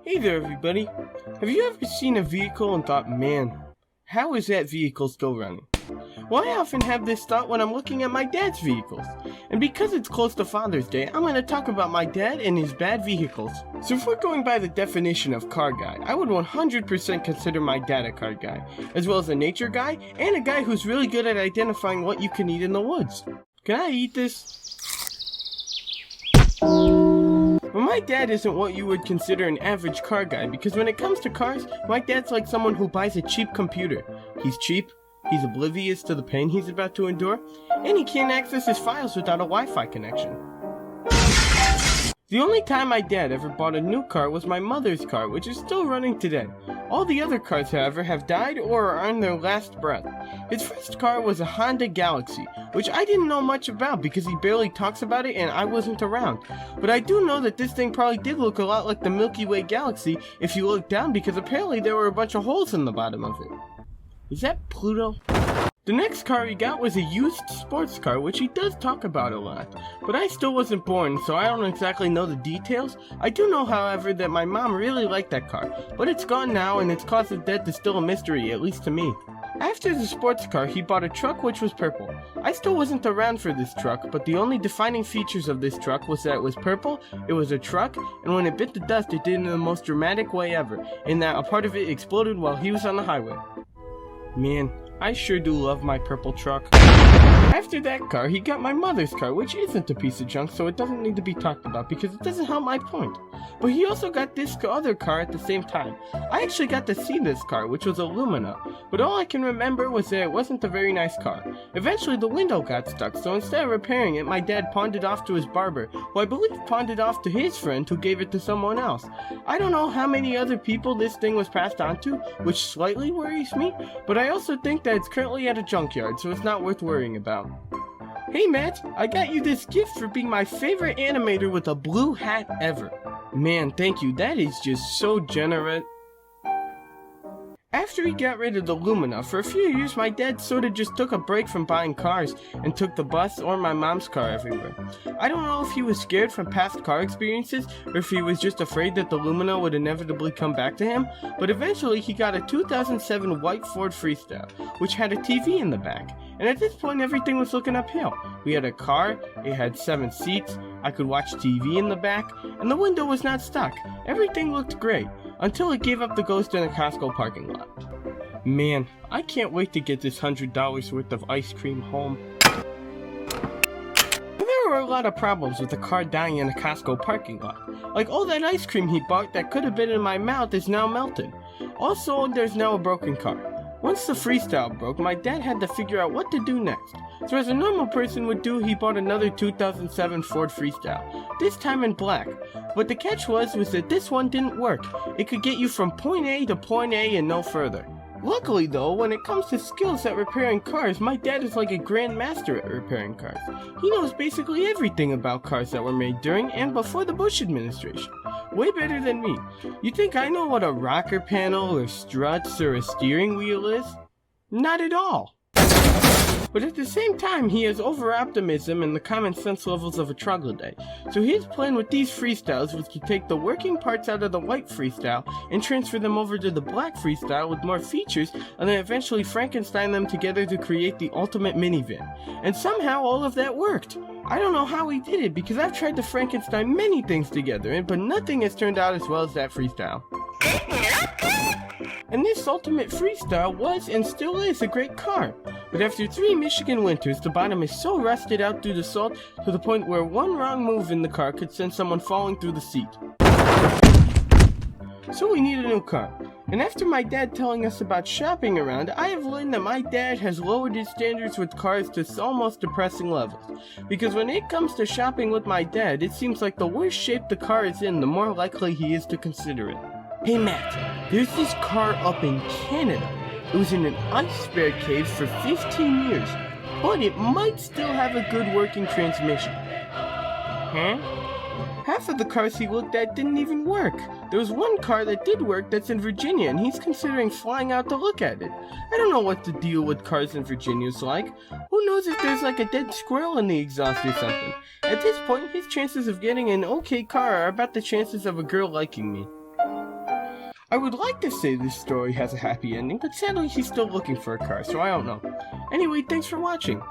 Hey there, everybody. Have you ever seen a vehicle and thought, man, how is that vehicle still running? Well, I often have this thought when I'm looking at my dad's vehicles. And because it's close to Father's Day, I'm going to talk about my dad and his bad vehicles. So if we're going by the definition of car guy, I would 100% consider my dad a car guy, as well as a nature guy, and a guy who's really good at identifying what you can eat in the woods. Can I eat this? But my dad isn't what you would consider an average car guy, because when it comes to cars, my dad's like someone who buys a cheap computer. He's cheap, he's oblivious to the pain he's about to endure, and he can't access his files without a Wi-Fi connection. The only time my dad ever bought a new car was my mother's car, which is still running today. All the other cars, however, have died or are on their last breath. His first car was a Honda Galaxy, which I didn't know much about because he barely talks about it and I wasn't around. But I do know that this thing probably did look a lot like the Milky Way galaxy if you look down, because apparently there were a bunch of holes in the bottom of it. Is that Pluto? The next car he got was a used sports car, which he does talk about a lot. But I still wasn't born, so I don't exactly know the details. I do know, however, that my mom really liked that car, but it's gone now and its cause of death is still a mystery, at least to me. After the sports car, he bought a truck which was purple. I still wasn't around for this truck, but the only defining features of this truck was that it was purple, it was a truck, and when it bit the dust it did in the most dramatic way ever, in that a part of it exploded while he was on the highway. Man, I sure do love my purple truck. After that car, he got my mother's car, which isn't a piece of junk, so it doesn't need to be talked about because it doesn't help my point. But he also got this other car at the same time. I actually got to see this car, which was a Lumina, but all I can remember was that it wasn't a very nice car. Eventually the window got stuck, so instead of repairing it, my dad pawned it off to his barber, who I believe pawned it off to his friend who gave it to someone else. I don't know how many other people this thing was passed on to, which slightly worries me, but I also think that it's currently at a junkyard, so it's not worth worrying about. Hey Matt, I got you this gift for being my favorite animator with a blue hat ever. Man, thank you, that is just so generous. After he got rid of the Lumina, for a few years my dad sorta just took a break from buying cars and took the bus or my mom's car everywhere. I don't know if he was scared from past car experiences or if he was just afraid that the Lumina would inevitably come back to him, but eventually he got a 2007 white Ford Freestyle, which had a TV in the back, and at this point everything was looking uphill. We had a car, it had 7 seats, I could watch TV in the back, and the window was not stuck. Everything looked great, until it gave up the ghost in a Costco parking lot. Man, I can't wait to get this $100 worth of ice cream home. There were a lot of problems with the car dying in a Costco parking lot. Like all that ice cream he bought that could have been in my mouth is now melted. Also, there's now a broken car. Once the Freestyle broke, my dad had to figure out what to do next. So as a normal person would do, he bought another 2007 Ford Freestyle, this time in black. But the catch was that this one didn't work. It could get you from point A to point A and no further. Luckily though, when it comes to skills at repairing cars, my dad is like a grandmaster at repairing cars. He knows basically everything about cars that were made during and before the Bush administration. Way better than me. You think I know what a rocker panel or struts or a steering wheel is? Not at all. But at the same time, he has over-optimism and the common sense levels of a troglodyte. So his plan with these Freestyles was to take the working parts out of the white Freestyle and transfer them over to the black Freestyle with more features, and then eventually Frankenstein them together to create the ultimate minivan. And somehow all of that worked. I don't know how he did it, because I've tried to Frankenstein many things together, but nothing has turned out as well as that Freestyle. And this ultimate Freestyle was and still is a great car. But after 3 Michigan winters, the bottom is so rusted out through the salt to the point where one wrong move in the car could send someone falling through the seat. So we need a new car. And after my dad telling us about shopping around, I have learned that my dad has lowered his standards with cars to almost depressing levels. Because when it comes to shopping with my dad, it seems like the worse shape the car is in, the more likely he is to consider it. Hey Matt, there's this car up in Canada. It was in an ice bear cave for 15 years, but it might still have a good working transmission. Huh? Half of the cars he looked at didn't even work. There was one car that did work that's in Virginia, and he's considering flying out to look at it. I don't know what the deal with cars in Virginia is like. Who knows if there's like a dead squirrel in the exhaust or something. At this point, his chances of getting an okay car are about the chances of a girl liking me. I would like to say this story has a happy ending, but sadly she's still looking for a car, so I don't know. Anyway, thanks for watching.